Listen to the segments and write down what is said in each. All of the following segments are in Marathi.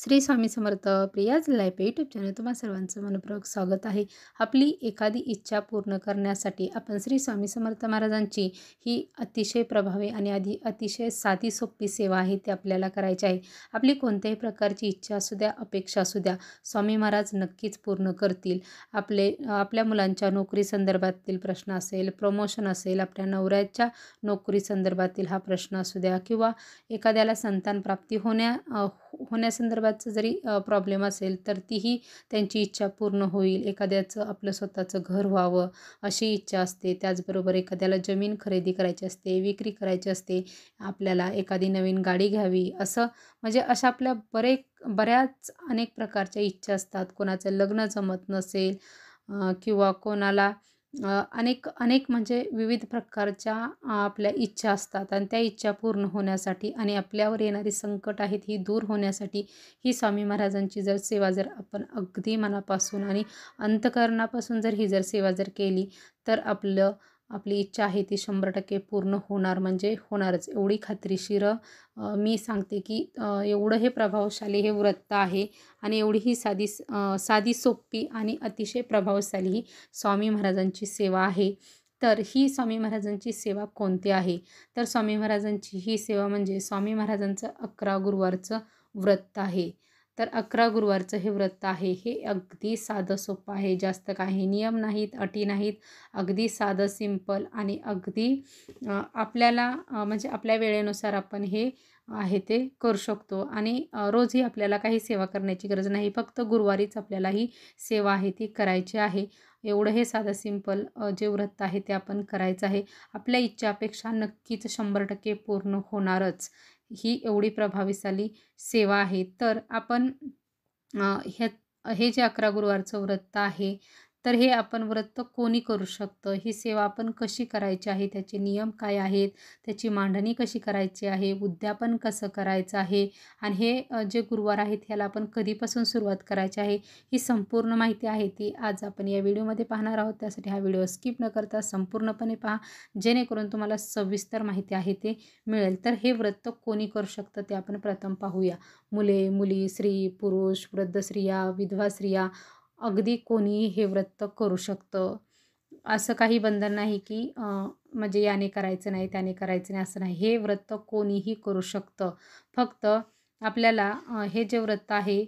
Shri Swami Samarth Priya's life YouTube channel तुम्हा सर्वांचं मनपूर्वक स्वागत आहे. आपली एखादी इच्छा पूर्ण करण्यासाठी आपण श्री स्वामी समर्थ महाराजांची ही अतिशय प्रभावी आणि अतिशय साधी सोपी सेवा आहे ती आपल्याला करायची आहे. आपली कोणत्याही प्रकारची इच्छा असू द्या, अपेक्षा असू द्या, स्वामी महाराज नक्कीच पूर्ण करतील. आपल्या मुलांच्या नोकरी संदर्भातील प्रश्न असेल, प्रमोशन असेल, आपल्या नवऱ्याच्या नोकरी संदर्भातील हा प्रश्न असू द्या किंवा एखाद्याला संतान प्राप्ती होण्यासंदर्भातचं जरी प्रॉब्लेम असेल तर तीही त्यांची इच्छा पूर्ण होईल. एखाद्याचं आपलं स्वतःचं घर व्हावं अशी इच्छा असते. त्याचबरोबर एखाद्याला जमीन खरेदी करायची असते, विक्री करायची असते, आपल्याला एखादी नवीन गाडी घ्यावी, असं म्हणजे अशा आपल्या बऱ्याच अनेक प्रकारच्या इच्छा असतात. कोणाचं लग्न जमत नसेल किंवा कोणाला अनेक अनेक म्हणजे विविध प्रकारच्या आपल्या इच्छा असतात आणि त्या इच्छा पूर्ण होण्यासाठी आणि आपल्यावर येणारी संकट आहेत ही दूर होण्यासाठी ही स्वामी महाराजांची सेवा जर आपण अगदी मनापासून आणि अंतःकरणापासून ही सेवा केली तर आपली इच्छा आहे ती 100% पूर्ण होणार म्हणजे होणारच. एवढी खात्रीशीर मी सांगते की एवढं हे प्रभावशाली हे व्रत आहे आणि एवढी ही साधी सोपी आणि अतिशय प्रभावशाली ही स्वामी महाराजांची सेवा आहे. तर ही स्वामी महाराजांची सेवा कोणती आहे? तर स्वामी महाराजांची ही सेवा म्हणजे स्वामी महाराजांचं 11 गुरुवारचं व्रत आहे. तर 11 गुरुवारचं हे व्रत आहे. हे अगदी साधं सोपं आहे. जास्त काही नियम नाहीत, अटी नाहीत. अगदी साधं सिंपल आणि अगदी आपल्याला म्हणजे आपल्या वेळेनुसार आपण हे आहे ते करू शकतो आणि रोजही आपल्याला काही सेवा करण्याची गरज नाही. फक्त गुरुवारीच आपल्याला ही सेवा आहे ती करायची आहे. एवढं हे साधं सिंपल जे व्रत आहे ते आपण करायचं आहे. आपल्या इच्छा अपेक्षा नक्कीच 100% पूर्ण होणारच. ही एवढी प्रभावीशाली सेवा आहे. तर आपण हे हे जे 11 गुरुवारचं व्रत आहे, तर हे आपण व्रत कोणी करू शकतं? ही सेवा आपण कशी करायची आहे? त्याचे नियम काय आहेत? त्याची मांडणी कशी करायची आहे? उद्यापन कसं करायचं आहे? आणि हे जे गुरुवार आहेत ह्याला आपण कधीपासून सुरुवात करायची आहे? ही संपूर्ण माहिती आहे ती आज आपण या व्हिडिओमध्ये पाहणार आहोत. त्यासाठी हा व्हिडिओ स्किप न करता संपूर्णपणे पहा, जेणेकरून तुम्हाला सविस्तर माहिती आहे ते मिळेल. तर हे व्रत कोणी करू शकतं ते आपण प्रथम पाहूया. मुले, मुली, स्त्री, पुरुष, वृद्ध स्त्रिया, विधवा स्त्रिया अगदी कोणीही हे व्रत करू शकतं. असं काही बंधन नाही की म्हणजे याने करायचं नाही, त्याने करायचं नाही असं नाही. हे व्रत कोणीही करू शकतं. फक्त आपल्याला हे जे व्रत आहे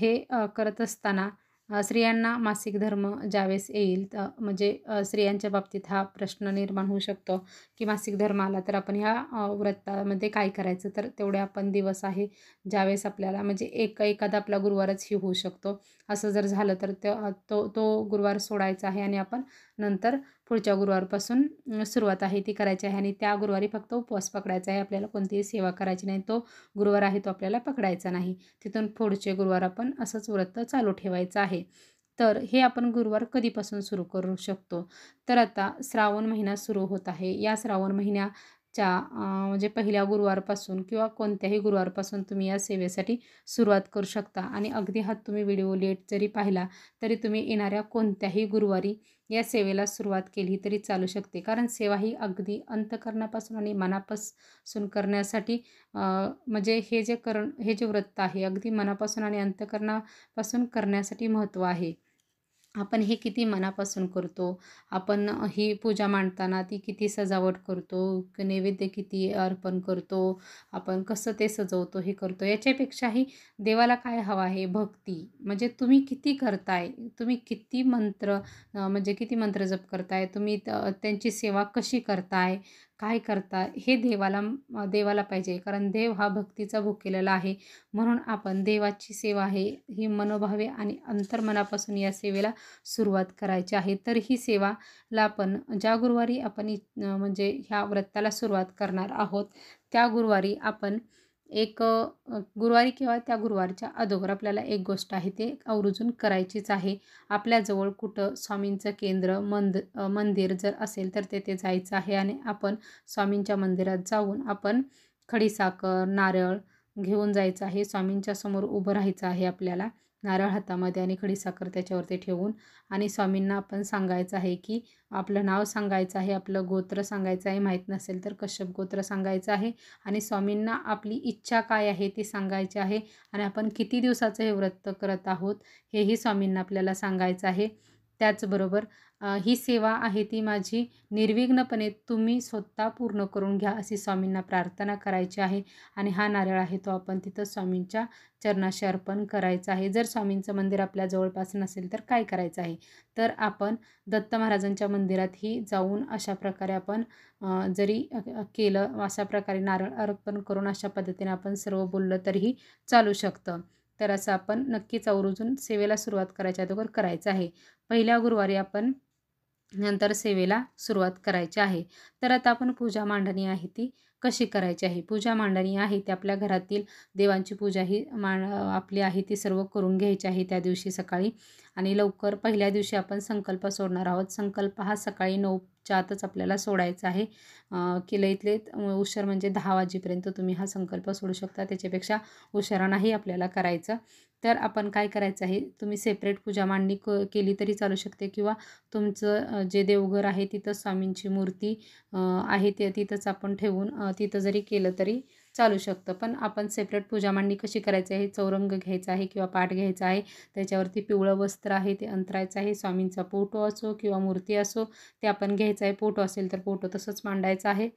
हे करत असताना स्त्रियांना मासिक धर्म ज्यावेळेस येईल म्हणजे स्त्रियांच्या बाबतीत हा प्रश्न निर्माण होऊ शकतो की मासिक धर्म आला तर आपण ह्या व्रतामध्ये काय करायचं? तर तेवढे आपण दिवस आहे ज्यावेळेस आपल्याला म्हणजे एखादा आपला गुरुवारच ही होऊ शकतो. असं जर झालं तर तो गुरुवार सोडायचा आहे आणि आपण नंतर पुढच्या गुरुवारपासून सुरुवात आहे ती करायची आहे आणि त्या गुरुवारी फक्त उपवास पकडायचा आहे. आपल्याला कोणतीही सेवा करायची नाही. तो गुरुवार आहे तो आपल्याला पकडायचा नाही. तिथून पुढचे गुरुवार आपण असंच व्रत चालू ठेवायचं आहे. तर हे आपण गुरुवार कधीपासून सुरू करू शकतो? तर आता श्रावण महिना सुरू होत आहे. या श्रावण महिन्याच्या म्हणजे पहिल्या गुरुवारपासून किंवा कोणत्याही गुरुवारपासून तुम्ही या सेवेसाठी सुरुवात करू शकता आणि अगदी हा तुम्ही व्हिडिओ लेट जरी पाहिला तरी तुम्ही येणाऱ्या कोणत्याही गुरुवारी या सेवेला सुरुवात केली तरी चालू शकते. कारण सेवा ही अगदी अंतःकरणापासून आणि मनापासून करण्यासाठी म्हणजे हे जे व्रत आहे अगदी मनापासून आणि अंतःकरणापासून करण्यासाठी महत्त्व आहे. आपण हे किती मनापासून करतो, आपण ही पूजा मांडताना ती किती सजावट करतो, नैवेद्य किती अर्पण करतो, आपण कसं ते सजवतो हे करतो, याच्यापेक्षाही देवाला काय हवं आहे? भक्ती. म्हणजे तुम्ही किती करताय, तुम्ही किती मंत्र म्हणजे किती मंत्र जप करताय, तुम्ही त्यांची सेवा कशी करताय, काय करताय, हे देवाला पाहिजे. कारण देव हा भक्तीचा भुकेलेला आहे. म्हणून आपण देवाची सेवा आहे ही मनोभावे आणि अंतर्मनापासून या सेवेला सुरुवात करायची आहे. तर ही सेवाला आपण ज्या गुरुवारी आपण म्हणजे ह्या व्रताला सुरुवात करणार आहोत त्या गुरुवारी आपण गुरुवारी किंवा त्या गुरुवारच्या अगोदर आपल्याला एक गोष्ट आहे ते आवर्जून करायचीच आहे. आपल्याजवळ कुठं स्वामींचं केंद्र मंदिर जर असेल तर तेथे जायचं आहे आणि आपण स्वामींच्या मंदिरात जाऊन आपण खडीसाखर, नारळ, घेऊन जायचं आहे. स्वामींच्या समोर उभं राहायचं आहे आपल्याला, नारळ हातामध्ये आणि खडीसाखर त्याच्यावरती ठेवून. आणि स्वामींना आपण सांगायचं आहे की आपलं नाव सांगायचं आहे, आपलं गोत्र सांगायचं आहे, माहीत नसेल तर कश्यप गोत्र सांगायचं आहे. आणि स्वामींना आपली इच्छा काय आहे ती सांगायची आहे. आणि आपण किती दिवसाचं हे व्रत करत आहोत हेही स्वामींना आपल्याला सांगायचं आहे. त्याचबरोबर ही सेवा आहे ती माझी निर्विघ्नपणे तुम्ही स्वतः पूर्ण करून घ्या अशी स्वामींना प्रार्थना करायची आहे. आणि हा नारळ आहे तो आपण तिथं स्वामींच्या चरणाशी अर्पण करायचा आहे. जर स्वामींचं मंदिर आपल्या जवळपास नसेल तर काय करायचं आहे, तर आपण दत्त महाराजांच्या मंदिरातही जाऊन अशा प्रकारे आपण जरी केलं, अशा प्रकारे नारळ अर्पण करून अशा पद्धतीने आपण सर्व बोललं तरीही चालू शकतं. तर असं आपण नक्कीच आवर्जून सेवेला सुरुवात करायच्या अगोदर करायचं आहे. पहिल्या गुरुवारी आपण नंतर सेवेला सुरुवात करायची आहे. तर आता आपण पूजा मांडणी आहे ती कशी करायची आहे. पूजा मांडणी आहे ती आपल्या घरातील देवांची पूजा ही आपली आहे ती सर्व करून घ्यायची आहे त्या दिवशी सकाळी. आणि लवकर पहिल्या दिवशी आपण संकल्प सोडणार आहोत. संकल्प हा सकाळी 9च्या आतच आपल्याला सोडायचा आहे. की लईत लईत उशीर म्हणजे 10 वाजेपर्यंत तुम्ही हा संकल्प सोडू शकता. त्याच्यापेक्षा उशिरा नाही आपल्याला करायचं. तर आपण काय करायचं आहे, तुम्ही सेपरेट पूजा मांडणी केली तरी चालू शकते, किंवा तुमचं जे देवघर आहे तिथं स्वामींची मूर्ती आहे ते तिथंच आपण ठेवून तिथं जरी केलं तरी चालू शकतं. पण आपण सेपरेट पूजा मांडणी कशी करायची आहे, चौरंग घ्यायचा आहे किंवा पाट घ्यायचा आहे, त्याच्यावरती पिवळं वस्त्र आहे ते अंतरायचं आहे. स्वामींचा फोटो असो किंवा मूर्ती असो ते आपण घ्यायचं आहे. फोटो असेल तर फोटो तसंच मांडायचा आहे.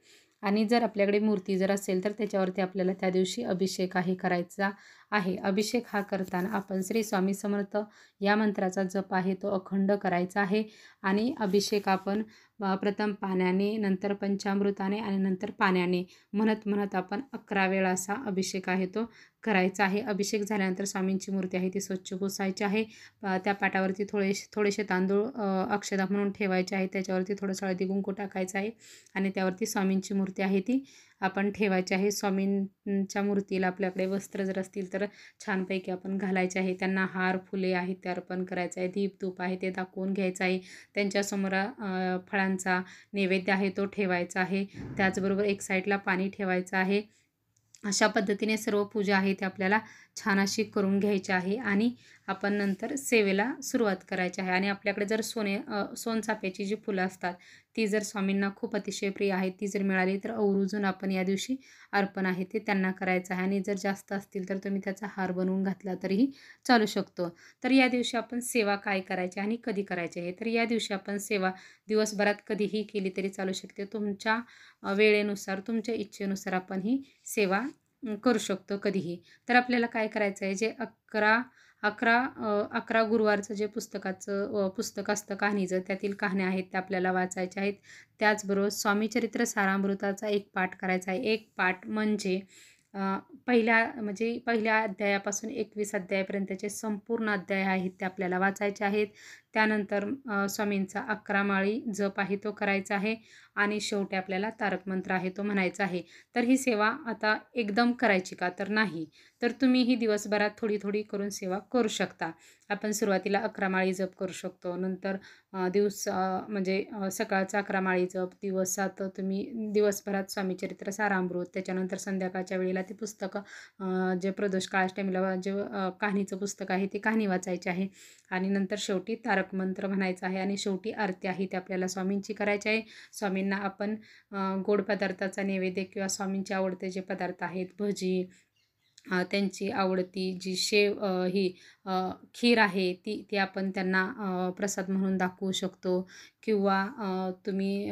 आणि जर आपल्याकडे मूर्ती जर असेल तर त्याच्यावरती आपल्याला त्या दिवशी अभिषेक आहे करायचा आहे. अभिषेक हा करताना आपण श्री स्वामी समर्थ या मंत्राचा जप आहे तो अखंड करायचा आहे. आणि अभिषेक आपण प्रथम पाण्याने, नंतर पंचामृताने आणि नंतर पाण्याने म्हणत म्हणत आपण 11 वेळा असा अभिषेक आहे तो करायचा आहे. अभिषेक झाल्यानंतर स्वामींची मूर्ती आहे ती स्वच्छ पुसायची आहे. त्या पाटावरती थोडेसे तांदूळ अक्षता म्हणून ठेवायचे आहे. त्याच्यावरती थोडंसं हळदी कुंकू टाकायचं आहे आणि त्यावरती स्वामींची मूर्ती आहे ती आपण ठेवायची आहे. स्वामींच्या मूर्तीला आपल्याकडे वस्त्र जर असतील तर छानपैकी आपण घालायचे आहे. त्यांना हार फुले आहेत ते अर्पण करायचं आहे. दीप धूप आहे ते दाखवून घ्यायचं आहे. त्यांच्यासमोर फळांचा नैवेद्य आहे तो ठेवायचा आहे. त्याचबरोबर एक साईडला पाणी ठेवायचं आहे. अशा पद्धतीने सर्व पूजा आहे ते आपल्याला छान अशी करून घ्यायची आहे. आणि आपण नंतर सेवेला सुरुवात करायची आहे. आणि आपल्याकडे जर सोनचाफ्याची जी फुलं असतात ती जर स्वामींना खूप अतिशय प्रिय आहेत, ती जर मिळाली तर आवर्जून आपण या दिवशी अर्पण आहे ते त्यांना करायचं आहे. आणि जर जास्त असतील तर तुम्ही त्याचा हार बनवून घातला तरीही चालू शकतो. तर या दिवशी आपण सेवा काय करायची आणि कधी करायची आहे, तर या दिवशी आपण सेवा दिवसभरात कधीही केली तरी चालू शकते. तुमच्या वेळेनुसार, तुमच्या इच्छेनुसार आपण ही सेवा करू शकतो कधीही. तर आपल्याला काय करायचं आहे, जे 11 गुरुवारचं जे पुस्तक असतं कहाणीचं, त्यातील कहाण्या आहेत त्या आपल्याला वाचायच्या आहेत. त्याचबरोबर स्वामीचरित्र सारामृताचा एक पाठ करायचा आहे. एक पाठ म्हणजे पहिल्या अध्यायापासून 21 अध्यायापर्यंतचे संपूर्ण अध्याय आहेत ते आपल्याला वाचायचे आहेत. त्यानंतर स्वामींचा 11 माळी जप आहे तो करायचा आहे. आणि शेवटी आपल्याला तारक मंत्र आहे तो म्हणायचा आहे. तर ही सेवा आता एकदम करायची का, तर नाही. तर तुम्ही ही दिवसभरात थोडी थोडी करून सेवा करू शकता. आपण सुरुवातीला 11 माळी जप करू शकतो. नंतर सकाळचा 11 माळी जप, दिवसात तुम्ही दिवसभरात स्वामीचरित्र सारामृत, त्याच्यानंतर संध्याकाळच्या वेळेला ते पुस्तकं जे प्रदोष काळाष्टमीला जे कहाणीचं पुस्तक आहे ते कहाणी वाचायची आहे. आणि नंतर शेवटी तारक मंत्र म्हणायचा आहे. आणि शेवटी आरती आहे ते आपल्याला स्वामींची करायची आहे. स्वामींना आपण गोड पदार्थाचा नैवेद्य किंवा स्वामींचे आवडते जे पदार्थ आहेत, भजी, त्यांची आवडती जी ही खीर आहे ती ती आपण त्यांना प्रसाद म्हणून दाखवू शकतो. किंवा तुम्ही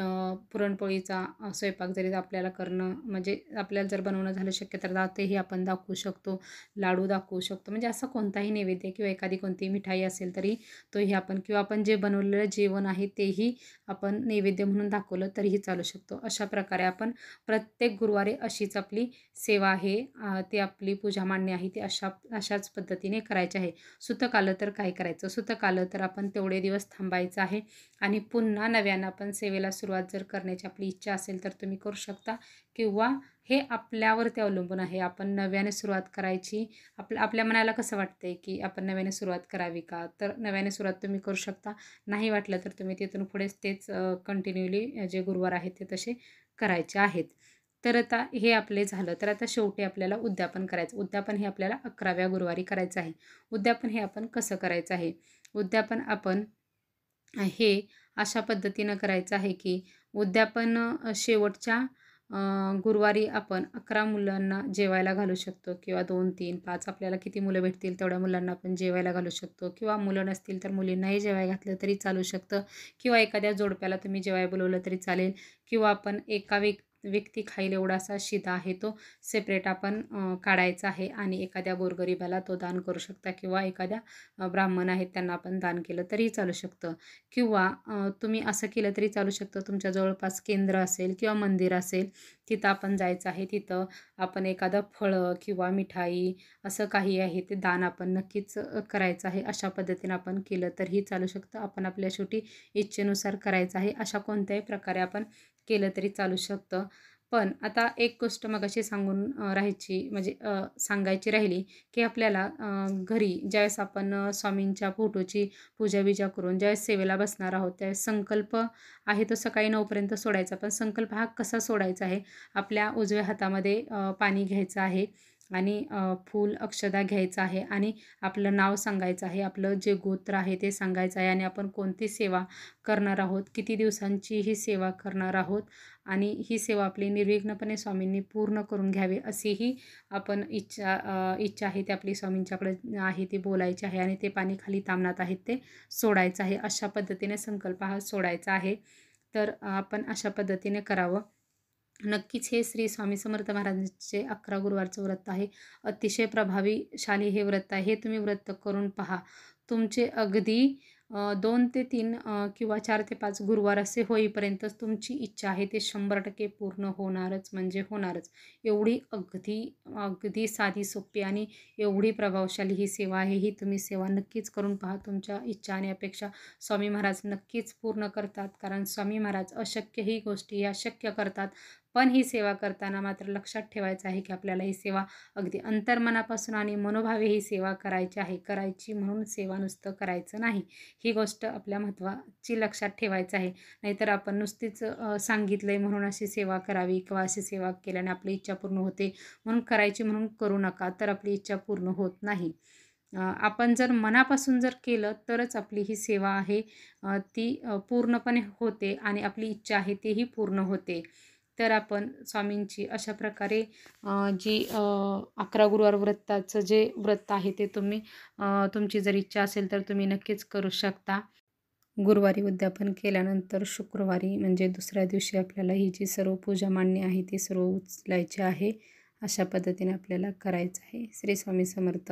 पुरणपोळीचा स्वयंपाक जरी आपल्याला करणं म्हणजे आपल्याला जर बनवणं झालं शक्य तर तेही आपण दाखवू शकतो. लाडू दाखवू शकतो. म्हणजे असा कोणताही नैवेद्य किंवा एखादी कोणती मिठाई असेल तरी तोही आपण, किंवा आपण जे बनवलेलं जेवण आहे तेही आपण नैवेद्य म्हणून दाखवलं तरीही चालू शकतो. अशा प्रकारे आपण प्रत्येक गुरुवारी अशीच आपली सेवा आहे ती आपली पूजा मांडणी आहे ती अशाच पद्धतीने करायची आहे. सुतक आलं तर काय करायचं, सुतक आलं तर आपण तेवढे दिवस थांबायचं आहे. आणि पुन्हा नव्यानं आपण सेवेला सुरुवात जर करण्याची आपली इच्छा असेल तर तुम्ही करू शकता. किंवा हे आपल्यावरती अवलंबून आहे, आपण नव्याने सुरुवात करायची. आपल्या मनाला कसं वाटतंय की आपण नव्याने सुरुवात करावी का, तर नव्याने सुरुवात तुम्ही करू शकता. नाही वाटलं तर तुम्ही तिथून पुढेच तेच कंटिन्यूली जे गुरुवार आहेत ते तसे करायचे आहेत. तर आता हे आपले झालं. तर आता शेवटी आपल्याला उद्यापन करायचं. उद्यापन हे आपल्याला 11व्या गुरुवारी करायचं आहे. उद्यापन हे आपण कसं करायचं आहे? उद्यापन आपण हे अशा पद्धतीनं करायचं आहे की उद्यापन शेवटच्या गुरुवारी आपण 11 मुलांना जेवायला घालू शकतो किंवा 2, 3, 5 आपल्याला किती मुलं भेटतील तेवढ्या मुलांना आपण जेवायला घालू शकतो किंवा मुलं नसतील तर मुलींनाही जेवायला घातलं तरी चालू शकतं किंवा एखाद्या जोडप्याला तुम्ही जेवायला बोलवलं तरी चालेल किंवा आपण एका व्यक्ती खाईल एवढासा शिदा आहे तो सेपरेट आपण काढायचा आहे आणि एखाद्या गोरगरिबाला तो दान करू शकता किंवा एखाद्या ब्राह्मण आहेत त्यांना आपण दान केलं तरीही चालू शकतं किंवा तुम्ही असं केलं तरी चालू शकतं. तुमच्या जवळपास केंद्र असेल किंवा मंदिर असेल तिथं आपण जायचं आहे. तिथं आपण एखादं फळं किंवा मिठाई असं काही आहे ते दान आपण नक्कीच करायचं आहे. अशा पद्धतीने आपण केलं तरीही चालू शकतं. आपण आपल्या शेवटी इच्छेनुसार करायचं आहे. अशा कोणत्याही प्रकारे आपण केलं तरी चालू शकतं. पण आता एक गोष्ट मगाशी सांगून राहायची म्हणजे सांगायची राहिली की आपल्याला घरी ज्यावेळेस आपण स्वामींच्या फोटोची पूजा-बिजा करून ज्यावेळेस सेवेला बसणार आहोत त्यावेळेस संकल्प आहे तो सकाळी 9 पर्यंत सोडायचा. पण संकल्प हा कसा सोडायचा आहे? आपल्या उजव्या हातामध्ये पाणी घ्यायचं आहे आणि फूल, अक्षदा घ्यायचा आहे आणि आपलं नाव सांगायचं आहे. आपलं जे गोत्र आहे ते सांगायचं आहे आणि आपण कोणती सेवा करणार आहोत, किती दिवसांची ही सेवा करणार आहोत आणि ही सेवा आपली निर्विघ्नपणे स्वामींनी पूर्ण करून घ्यावी अशीही आपण इच्छा आहे ती आपली स्वामींच्याकडे आहे ती बोलायची आहे आणि ते पाणी खाली ताम्हनात आहे ते सोडायचं आहे. अशा पद्धतीने संकल्प हा सोडायचा आहे. तर आपण अशा पद्धतीने करावं. नक्कीच हे श्री स्वामी समर्थ महाराजांचे 11 गुरुवारचं व्रत आहे. अतिशय प्रभावीशाली हे व्रत आहे. हे तुम्ही व्रत करून पहा. तुमचे अगदी 2 ते 3 किंवा 4 ते 5 गुरुवार असे होईपर्यंतच तुमची इच्छा आहे ते 100% पूर्ण होणारच म्हणजे होणारच. एवढी अगदी अगदी साधी, सोपी आणि एवढी प्रभावशाली ही सेवा आहे. ही तुम्ही सेवा नक्कीच करून पहा. तुमच्या इच्छा आणि अपेक्षा स्वामी महाराज नक्कीच पूर्ण करतात. कारण स्वामी महाराज अशक्य ही गोष्टी या शक्य करतात. पण ही सेवा करताना मात्र लक्षात ठेवायचं आहे की आपल्याला ही सेवा अगदी अंतर्मनापासून आणि मनोभावे ही सेवा करायची आहे. करायची म्हणून सेवा नुसतं करायचं नाही. ही गोष्ट आपल्या महत्त्वाची लक्षात ठेवायचं आहे. नाहीतर आपण नुसतीच सांगितलं आहे म्हणून अशी सेवा करावी किंवा अशी सेवा केल्याने आपली इच्छा पूर्ण होते म्हणून करायची म्हणून करू नका. तर आपली इच्छा पूर्ण होत नाही. आपण जर मनापासून जर केलं तरच आपली ही सेवा आहे ती पूर्णपणे होते आणि आपली इच्छा आहे तीही पूर्ण होते. तर आपण स्वामींची अशा प्रकारे जी 11 गुरुवार व्रताचं जे व्रत आहे ते तुम्ही तुमची जर इच्छा असेल तर तुम्ही नक्कीच करू शकता. गुरुवारी उद्यापन केल्यानंतर शुक्रवारी म्हणजे दुसऱ्या दिवशी आपल्याला ही जी सर्व पूजा मांडणी आहे ती सर्व उचलायची आहे. अशा पद्धतीने आपल्याला करायचं आहे. श्री स्वामी समर्थ.